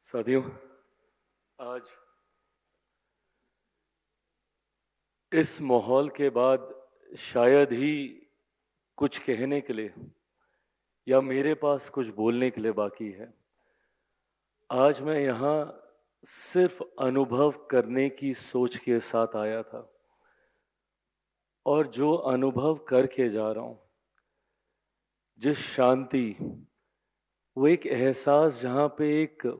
साथियों, आज इस माहौल के बाद शायद ही कुछ कहने के लिए या मेरे पास कुछ बोलने के लिए बाकी है। आज मैं यहाँ सिर्फ अनुभव करने की सोच के साथ आया था और जो अनुभव करके जा रहा हूँ, जिस शांति, वो एक एहसास जहाँ पे एक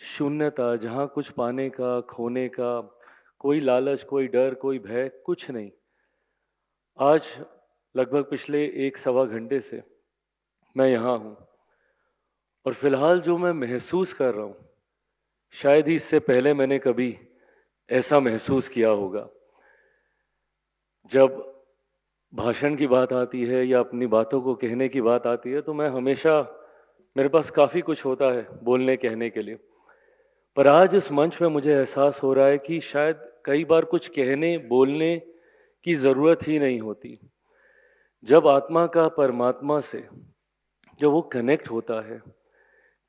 शून्यता, जहाँ कुछ पाने का, खोने का, कोई लालच, कोई डर, कोई भय, कुछ नहीं। आज लगभग पिछले 1-1.25 घंटे से मैं यहाँ हूँ और फिलहाल जो मैं महसूस कर रहा हूँ, शायद ही इससे पहले मैंने कभी ऐसा महसूस किया होगा। जब भाषण की बात आती है या अपनी बातों को कहने की बात आती है तो मैं हमेशा, मेरे पास काफ़ी कुछ होता है बोलने कहने के लिए, पर आज इस मंच पे मुझे एहसास हो रहा है कि शायद कई बार कुछ कहने बोलने की ज़रूरत ही नहीं होती। जब आत्मा का परमात्मा से जब वो कनेक्ट होता है,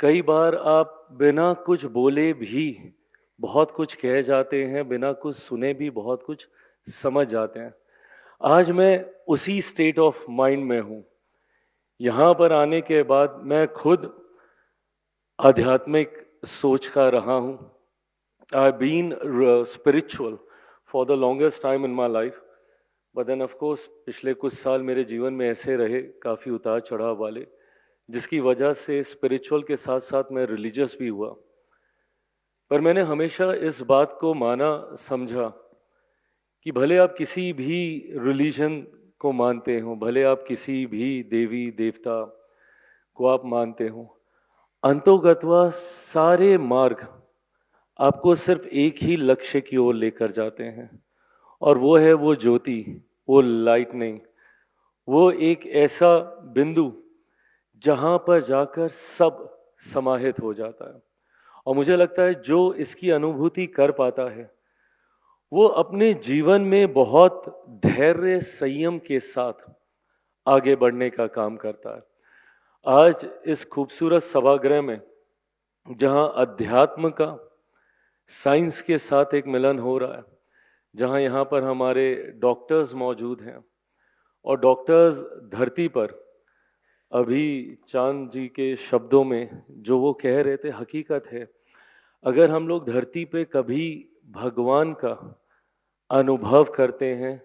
कई बार आप बिना कुछ बोले भी बहुत कुछ कह जाते हैं, बिना कुछ सुने भी बहुत कुछ समझ जाते हैं। आज मैं उसी स्टेट ऑफ माइंड में हूँ। यहाँ पर आने के बाद मैं खुद आध्यात्मिक सोच का रहा हूँ। I been spiritual for the longest time in my life, but then of course पिछले कुछ साल मेरे जीवन में ऐसे रहे, काफ़ी उतार चढ़ाव वाले, जिसकी वजह से स्पिरिचुअल के साथ साथ मैं रिलीजियस भी हुआ। पर मैंने हमेशा इस बात को माना, समझा कि भले आप किसी भी रिलीजन को मानते हो, भले आप किसी भी देवी देवता को आप मानते हो, अंतोगत्वा सारे मार्ग आपको सिर्फ एक ही लक्ष्य की ओर लेकर जाते हैं, और वो है वो ज्योति, वो लाइटनिंग, वो एक ऐसा बिंदु जहाँ पर जाकर सब समाहित हो जाता है। और मुझे लगता है जो इसकी अनुभूति कर पाता है वो अपने जीवन में बहुत धैर्य संयम के साथ आगे बढ़ने का काम करता है। आज इस खूबसूरत सभागृह में जहाँ अध्यात्म का साइंस के साथ एक मिलन हो रहा है, जहाँ यहाँ पर हमारे डॉक्टर्स मौजूद हैं, और डॉक्टर्स धरती पर अभी चांद जी के शब्दों में जो वो कह रहे थे हकीकत है। अगर हम लोग धरती पे कभी भगवान का अनुभव करते हैं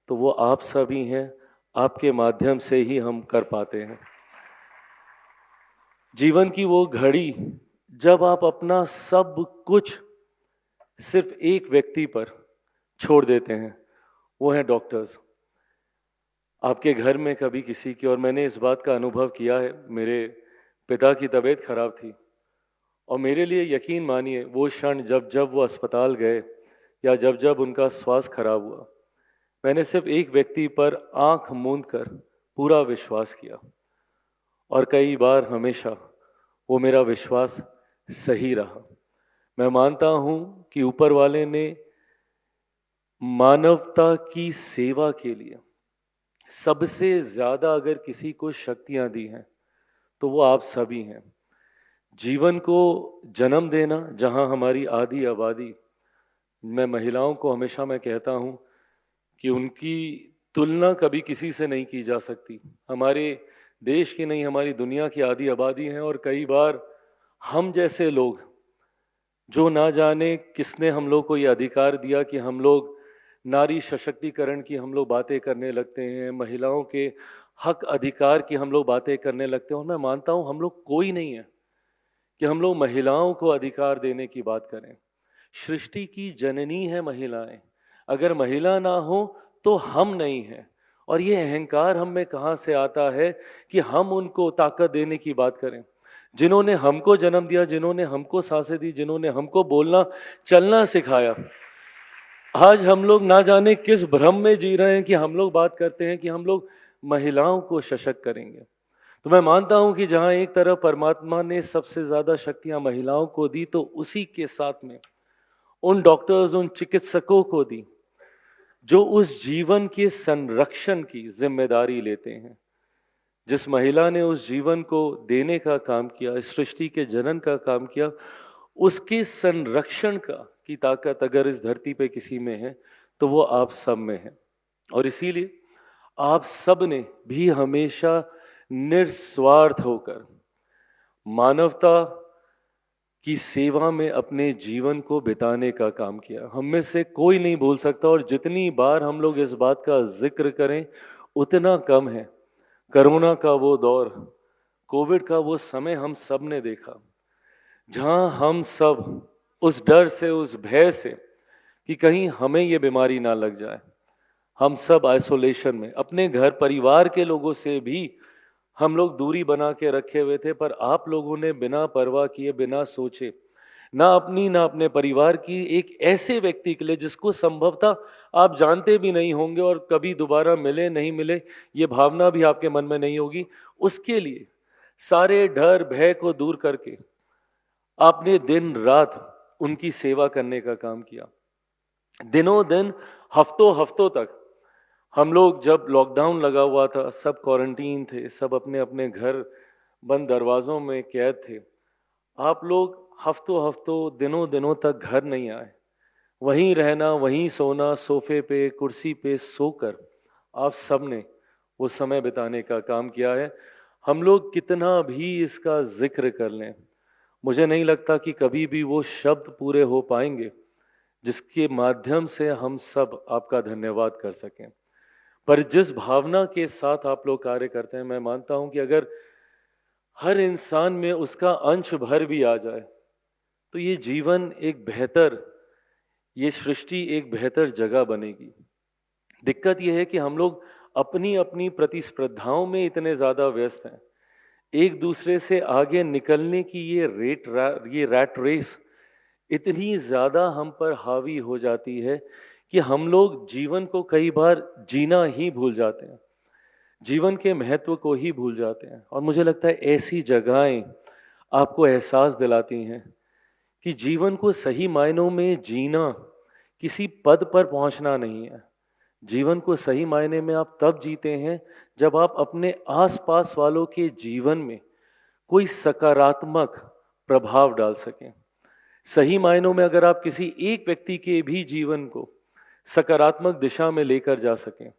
तो वो आप सभी हैं, आपके माध्यम से ही हम कर पाते हैं। जीवन की वो घड़ी जब आप अपना सब कुछ सिर्फ एक व्यक्ति पर छोड़ देते हैं, वो है डॉक्टर्स। आपके घर में कभी किसी की, और मैंने इस बात का अनुभव किया है, मेरे पिता की तबीयत खराब थी और मेरे लिए यकीन मानिए वो क्षण जब जब वो अस्पताल गए या जब जब उनका स्वास्थ्य खराब हुआ, मैंने सिर्फ एक व्यक्ति पर आंख मूंद कर पूरा विश्वास किया, और कई बार हमेशा वो मेरा विश्वास सही रहा। मैं मानता हूं कि ऊपर वाले ने मानवता की सेवा के लिए सबसे ज्यादा अगर किसी को शक्तियां दी हैं तो वो आप सभी हैं। जीवन को जन्म देना, जहां हमारी आधी आबादी, मैं महिलाओं को हमेशा मैं कहता हूं कि उनकी तुलना कभी किसी से नहीं की जा सकती। हमारे देश की नहीं, हमारी दुनिया की आधी आबादी है, और कई बार हम जैसे लोग जो ना जाने किसने हम लोग को ये अधिकार दिया कि हम लोग नारी सशक्तिकरण की हम लोग बातें करने लगते हैं, महिलाओं के हक अधिकार की हम लोग बातें करने लगते हैं। और मैं मानता हूं हम लोग कोई नहीं है कि हम लोग महिलाओं को अधिकार देने की बात करें। सृष्टि की जननी है महिलाएं, अगर महिला ना हो तो हम नहीं हैं। और ये अहंकार हम में कहाँ से आता है कि हम उनको ताकत देने की बात करें, जिन्होंने हमको जन्म दिया, जिन्होंने हमको सांसें दी, जिन्होंने हमको बोलना चलना सिखाया। आज हम लोग ना जाने किस भ्रम में जी रहे हैं कि हम लोग बात करते हैं कि हम लोग महिलाओं को सशक्त करेंगे। तो मैं मानता हूं कि जहां एक तरफ परमात्मा ने सबसे ज्यादा शक्तियां महिलाओं को दी, तो उसी के साथ में उन डॉक्टर्स, उन चिकित्सकों को दी जो उस जीवन के संरक्षण की जिम्मेदारी लेते हैं। जिस महिला ने उस जीवन को देने का काम किया, इस सृष्टि के जनन का काम किया, उसके संरक्षण की ताकत अगर इस धरती पे किसी में है तो वो आप सब में है। और इसीलिए आप सब ने भी हमेशा निस्वार्थ होकर मानवता की सेवा में अपने जीवन को बिताने का काम किया। हम में से कोई नहीं भूल सकता, और जितनी बार हम लोग इस बात का जिक्र करें उतना कम है। कोरोना का वो दौर, कोविड का वो समय हम सब ने देखा, जहां हम सब उस डर से, उस भय से कि कहीं हमें ये बीमारी ना लग जाए, हम सब आइसोलेशन में अपने घर परिवार के लोगों से भी हम लोग दूरी बना के रखे हुए थे। पर आप लोगों ने बिना परवाह किए, बिना सोचे, ना अपनी ना अपने परिवार की, एक ऐसे व्यक्ति के लिए जिसको संभवतः आप जानते भी नहीं होंगे और कभी दोबारा मिले नहीं मिले ये भावना भी आपके मन में नहीं होगी, उसके लिए सारे डर भय को दूर करके आपने दिन रात उनकी सेवा करने का काम किया। दिनों दिन, हफ्तों हफ्तों तक हम लोग, जब लॉकडाउन लगा हुआ था, सब क्वारंटीन थे, सब अपने अपने घर बंद दरवाजों में कैद थे, आप लोग हफ्तों हफ्तों, दिनों दिनों तक घर नहीं आए। वहीं रहना, वहीं सोना, सोफे पे, कुर्सी पे सोकर आप सब ने वो समय बिताने का काम किया है। हम लोग कितना भी इसका जिक्र कर लें, मुझे नहीं लगता कि कभी भी वो शब्द पूरे हो पाएंगे जिसके माध्यम से हम सब आपका धन्यवाद कर सकें। पर जिस भावना के साथ आप लोग कार्य करते हैं, मैं मानता हूं कि अगर हर इंसान में उसका अंश भर भी आ जाए तो ये जीवन एक बेहतर, ये सृष्टि एक बेहतर जगह बनेगी। दिक्कत यह है कि हम लोग अपनी अपनी प्रतिस्पर्धाओं में इतने ज्यादा व्यस्त हैं, एक दूसरे से आगे निकलने की ये रैट रेस इतनी ज्यादा हम पर हावी हो जाती है कि हम लोग जीवन को कई बार जीना ही भूल जाते हैं, जीवन के महत्व को ही भूल जाते हैं। और मुझे लगता है ऐसी जगहें आपको एहसास दिलाती हैं कि जीवन को सही मायनों में जीना किसी पद पर पहुंचना नहीं है। जीवन को सही मायने में आप तब जीते हैं जब आप अपने आसपास वालों के जीवन में कोई सकारात्मक प्रभाव डाल सकें। सही मायनों में अगर आप किसी एक व्यक्ति के भी जीवन को सकारात्मक दिशा में लेकर जा सकें।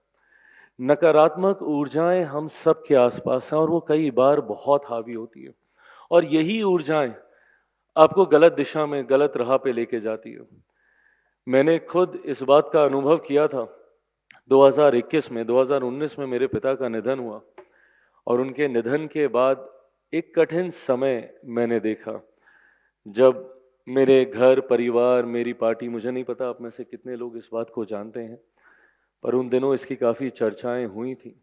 नकारात्मक ऊर्जाएं हम सब के आसपास हैं और वो कई बार बहुत हावी होती है, और यही ऊर्जाएं आपको गलत दिशा में, गलत राह पे लेके जाती है। मैंने खुद इस बात का अनुभव किया था 2019 में मेरे पिता का निधन हुआ, और उनके निधन के बाद एक कठिन समय मैंने देखा, जब मेरे घर परिवार, मेरी पार्टी, मुझे नहीं पता आप में से कितने लोग इस बात को जानते हैं, पर उन दिनों इसकी काफ़ी चर्चाएं हुई थी।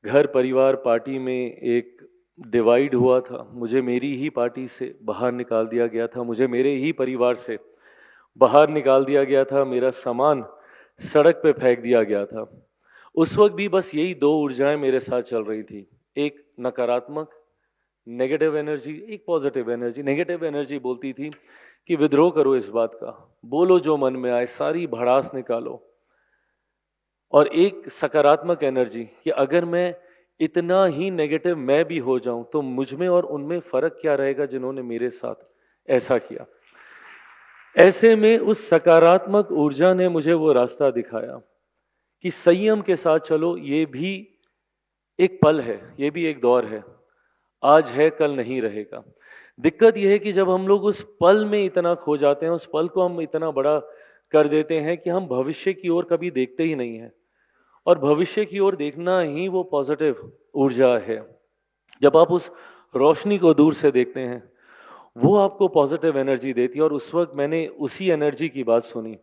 घर परिवार पार्टी में एक डिवाइड हुआ था। मुझे मेरी ही पार्टी से बाहर निकाल दिया गया था, मुझे मेरे ही परिवार से बाहर निकाल दिया गया था, मेरा सामान सड़क पे फेंक दिया गया था। उस वक्त भी बस यही दो ऊर्जाएं मेरे साथ चल रही थी, एक नकारात्मक नेगेटिव एनर्जी, एक पॉजिटिव एनर्जी। नेगेटिव एनर्जी बोलती थी कि विद्रोह करो इस बात का, बोलो जो मन में आए, सारी भड़ास निकालो। और एक सकारात्मक एनर्जी कि अगर मैं इतना ही नेगेटिव मैं भी हो जाऊं तो मुझ में और उनमें फर्क क्या रहेगा जिन्होंने मेरे साथ ऐसा किया। ऐसे में उस सकारात्मक ऊर्जा ने मुझे वो रास्ता दिखाया कि संयम के साथ चलो, ये भी एक पल है, ये भी एक दौर है, आज है कल नहीं रहेगा। दिक्कत यह है कि जब हम लोग उस पल में इतना खो जाते हैं, उस पल को हम इतना बड़ा कर देते हैं कि हम भविष्य की ओर कभी देखते ही नहीं हैं। और भविष्य की ओर देखना ही वो पॉजिटिव ऊर्जा है। जब आप उस रोशनी को दूर से देखते हैं, वो आपको पॉजिटिव एनर्जी देती है। और उस वक्त मैंने उसी एनर्जी की बात सुनी,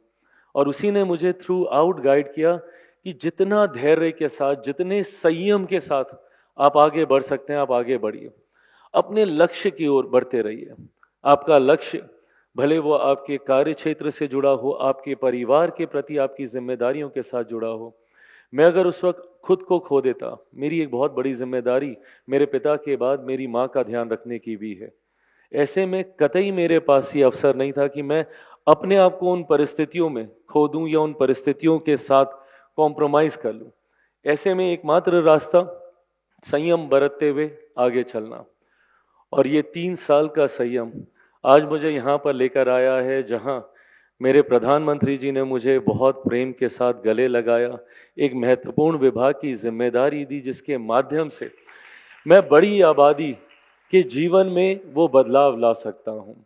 और उसी ने मुझे थ्रू आउट गाइड किया कि जितना धैर्य के साथ, जितने संयम के साथ आप आगे बढ़ सकते हैं, आप आगे बढ़िए, अपने लक्ष्य की ओर बढ़ते रहिए। आपका लक्ष्य भले वो आपके कार्य क्षेत्र से जुड़ा हो, आपके परिवार के प्रति आपकी जिम्मेदारियों के साथ जुड़ा हो। मैं अगर उस वक्त खुद को खो देता, मेरी एक बहुत बड़ी जिम्मेदारी मेरे पिता के बाद मेरी माँ का ध्यान रखने की भी है। ऐसे में कतई मेरे पास ये अवसर नहीं था कि मैं अपने आप को उन परिस्थितियों में खो दूं या उन परिस्थितियों के साथ कॉम्प्रोमाइज कर लूं। ऐसे में एकमात्र रास्ता संयम बरतते हुए आगे चलना। और ये 3 साल का संयम आज मुझे यहाँ पर लेकर आया है जहाँ मेरे प्रधानमंत्री जी ने मुझे बहुत प्रेम के साथ गले लगाया, एक महत्वपूर्ण विभाग की जिम्मेदारी दी जिसके माध्यम से मैं बड़ी आबादी के जीवन में वो बदलाव ला सकता हूँ।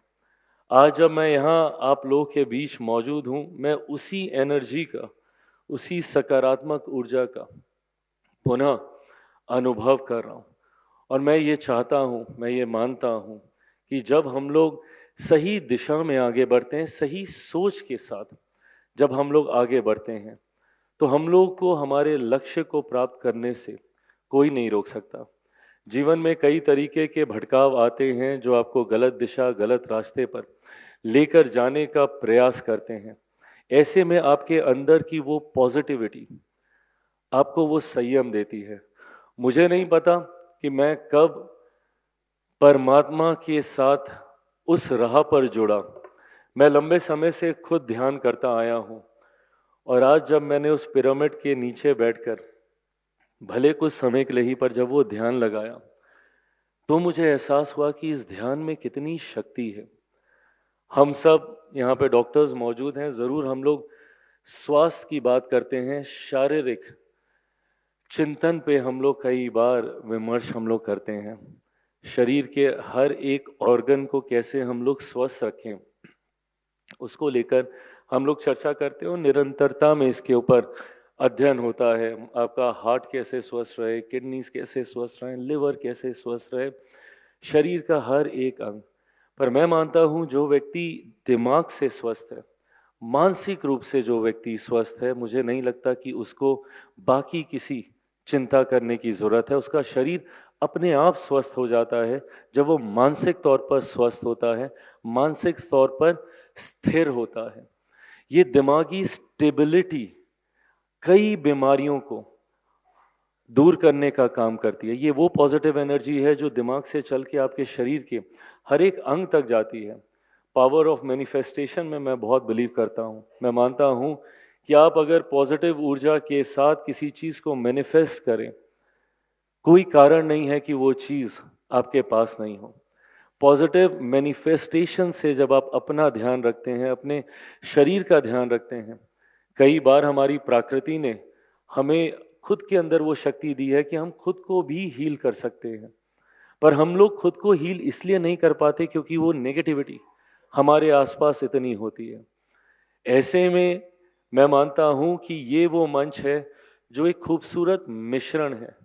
आज जब मैं यहाँ आप लोगों के बीच मौजूद हूँ, मैं उसी एनर्जी का, उसी सकारात्मक ऊर्जा का पुनः अनुभव कर रहा हूँ। और मैं ये चाहता हूँ, मैं ये मानता हूँ कि जब हम लोग सही दिशा में आगे बढ़ते हैं, सही सोच के साथ जब हम लोग आगे बढ़ते हैं, तो हम लोग को हमारे लक्ष्य को प्राप्त करने से कोई नहीं रोक सकता। जीवन में कई तरीके के भटकाव आते हैं जो आपको गलत दिशा, गलत रास्ते पर लेकर जाने का प्रयास करते हैं। ऐसे में आपके अंदर की वो पॉजिटिविटी आपको वो संयम देती है। मुझे नहीं पता कि मैं कब परमात्मा के साथ उस राह पर जुड़ा। मैं लंबे समय से खुद ध्यान करता आया हूँ, और आज जब मैंने उस पिरामिड के नीचे बैठकर भले कुछ समय के लिए ही पर जब वो ध्यान लगाया, तो मुझे एहसास हुआ कि इस ध्यान में कितनी शक्ति है। हम सब यहाँ पे डॉक्टर्स मौजूद हैं, ज़रूर हम लोग स्वास्थ्य की बात करते हैं, शारीरिक चिंतन पे हम लोग कई बार विमर्श हम लोग करते हैं। शरीर के हर एक ऑर्गन को कैसे हम लोग स्वस्थ रखें, उसको लेकर हम लोग चर्चा करते हैं और निरंतरता में इसके ऊपर अध्ययन होता है। आपका हार्ट कैसे स्वस्थ रहे, किडनीज कैसे स्वस्थ रहें, लिवर कैसे स्वस्थ रहे, शरीर का हर एक अंग। पर मैं मानता हूँ जो व्यक्ति दिमाग से स्वस्थ है, मानसिक रूप से जो व्यक्ति स्वस्थ है, मुझे नहीं लगता कि उसको बाकी किसी चिंता करने की जरूरत है। उसका शरीर अपने आप स्वस्थ हो जाता है जब वो मानसिक तौर पर स्वस्थ होता है, मानसिक तौर पर स्थिर होता है। ये दिमागी स्टेबिलिटी कई बीमारियों को दूर करने का काम करती है। ये वो पॉजिटिव एनर्जी है जो दिमाग से चल के आपके शरीर के हर एक अंग तक जाती है। पावर ऑफ मैनिफेस्टेशन में मैं बहुत बिलीव करता हूँ। मैं मानता हूँ कि आप अगर पॉजिटिव ऊर्जा के साथ किसी चीज़ को मैनिफेस्ट करें, कोई कारण नहीं है कि वो चीज़ आपके पास नहीं हो। पॉजिटिव मैनिफेस्टेशन से जब आप अपना ध्यान रखते हैं, अपने शरीर का ध्यान रखते हैं, कई बार हमारी प्रकृति ने हमें खुद के अंदर वो शक्ति दी है कि हम खुद को भी हील कर सकते हैं। पर हम लोग खुद को हील इसलिए नहीं कर पाते क्योंकि वो नेगेटिविटी हमारे आसपास इतनी होती है। ऐसे में मैं मानता हूं कि ये वो मंच है जो एक खूबसूरत मिश्रण है,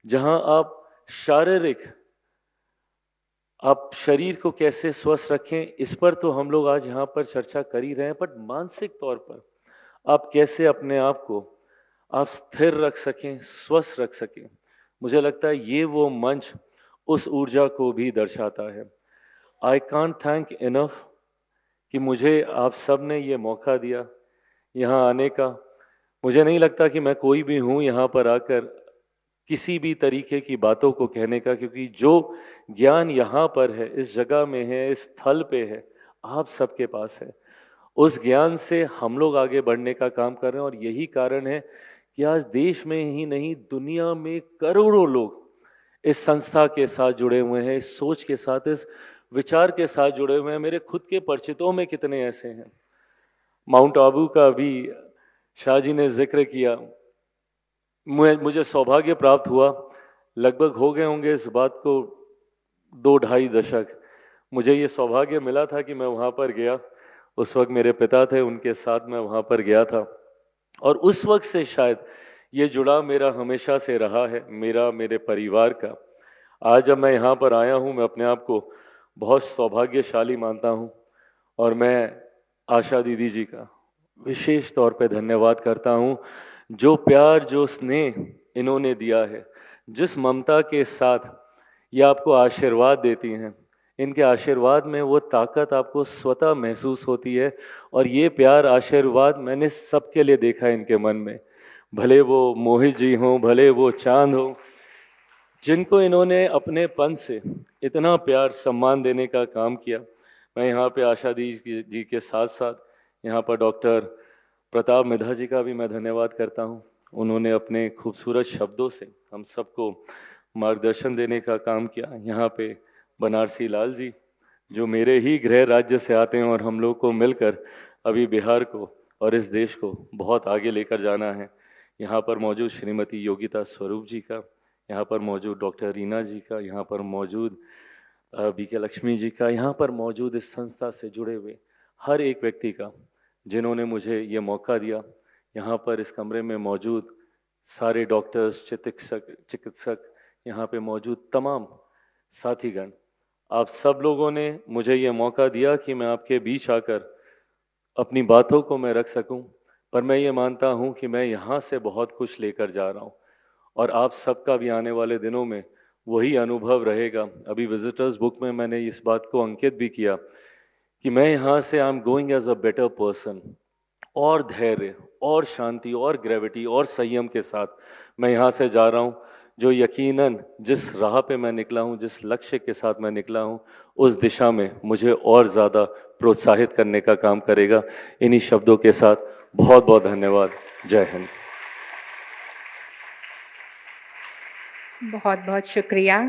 जहां आप शारीरिक, आप शरीर को कैसे स्वस्थ रखें, इस पर तो हम लोग आज यहाँ पर चर्चा कर ही रहे हैं, बट मानसिक तौर पर आप कैसे अपने आप को आप स्थिर रख सकें, स्वस्थ रख सकें। मुझे लगता है ये वो मंच उस ऊर्जा को भी दर्शाता है। आई कांट थैंक इनफ कि मुझे आप सब ने ये मौका दिया यहाँ आने का। मुझे नहीं लगता कि मैं कोई भी हूँ यहाँ पर आकर किसी भी तरीके की बातों को कहने का, क्योंकि जो ज्ञान यहाँ पर है, इस जगह में है, इस स्थल पे है, आप सबके पास है। उस ज्ञान से हम लोग आगे बढ़ने का काम कर रहे हैं, और यही कारण है कि आज देश में ही नहीं, दुनिया में करोड़ों लोग इस संस्था के साथ जुड़े हुए हैं, इस सोच के साथ, इस विचार के साथ जुड़े हुए हैं। मेरे खुद के परिचितों में कितने ऐसे हैं। माउंट आबू का भी शाह जी ने जिक्र किया। मुझे सौभाग्य प्राप्त हुआ, लगभग हो गए होंगे इस बात को 2-2.5 दशक, मुझे ये सौभाग्य मिला था कि मैं वहाँ पर गया। उस वक्त मेरे पिता थे, उनके साथ मैं वहाँ पर गया था, और उस वक्त से शायद ये जुड़ा मेरा हमेशा से रहा है, मेरा, मेरे परिवार का। आज जब मैं यहाँ पर आया हूँ, मैं अपने आप को बहुत सौभाग्यशाली मानता हूँ, और मैं आशा दीदी जी का विशेष तौर पे धन्यवाद करता हूँ। जो प्यार, जो स्नेह इन्होंने दिया है, जिस ममता के साथ ये आपको आशीर्वाद देती हैं, इनके आशीर्वाद में वो ताकत आपको स्वतः महसूस होती है। और ये प्यार, आशीर्वाद मैंने सबके लिए देखा है इनके मन में, भले वो मोहित जी हों, भले वो चांद हो, जिनको इन्होंने अपने पन से इतना प्यार, सम्मान देने का काम किया। मैं यहाँ पे आशा दी जी के साथ साथ यहाँ पर डॉक्टर प्रताप मिधा जी का भी मैं धन्यवाद करता हूँ। उन्होंने अपने खूबसूरत शब्दों से हम सबको मार्गदर्शन देने का काम किया। यहाँ पे बनारसी लाल जी, जो मेरे ही गृह राज्य से आते हैं, और हम लोग को मिलकर अभी बिहार को और इस देश को बहुत आगे लेकर जाना है। यहाँ पर मौजूद श्रीमती योगिता स्वरूप जी का, यहाँ पर मौजूद डॉक्टर रीना जी का, यहाँ पर मौजूद बीके लक्ष्मी जी का, यहाँ पर मौजूद इस संस्था से जुड़े हुए हर एक व्यक्ति का जिन्होंने मुझे ये मौका दिया। यहाँ पर इस कमरे में मौजूद सारे डॉक्टर्स, चिकित्सक, यहाँ पे मौजूद तमाम साथीगण, आप सब लोगों ने मुझे ये मौका दिया कि मैं आपके बीच आकर अपनी बातों को मैं रख सकूं। पर मैं ये मानता हूं कि मैं यहाँ से बहुत कुछ लेकर जा रहा हूं, और आप सबका भी आने वाले दिनों में वही अनुभव रहेगा। अभी विजिटर्स बुक में मैंने इस बात को अंकित भी किया कि मैं यहाँ से I am going as a better person, और धैर्य और शांति और ग्रेविटी और संयम के साथ मैं यहाँ से जा रहा हूँ, जो यकीनन जिस राह पे मैं निकला हूँ, जिस लक्ष्य के साथ मैं निकला हूँ, उस दिशा में मुझे और ज़्यादा प्रोत्साहित करने का काम करेगा। इन्हीं शब्दों के साथ बहुत बहुत धन्यवाद। जय हिंद। बहुत बहुत शुक्रिया।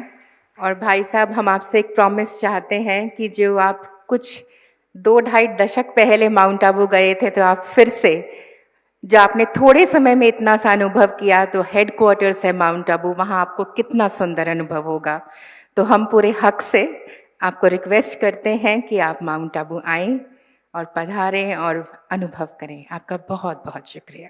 और भाई साहब, हम आपसे एक प्रॉमिस चाहते हैं कि जो आप कुछ 2-2.5 दशक पहले माउंट आबू गए थे, तो आप फिर से, जो आपने थोड़े समय में इतना सा अनुभव किया, तो हेडक्वार्टर्स है माउंट आबू, वहाँ आपको कितना सुंदर अनुभव होगा। तो हम पूरे हक से आपको रिक्वेस्ट करते हैं कि आप माउंट आबू आएं और पधारें और अनुभव करें। आपका बहुत बहुत शुक्रिया।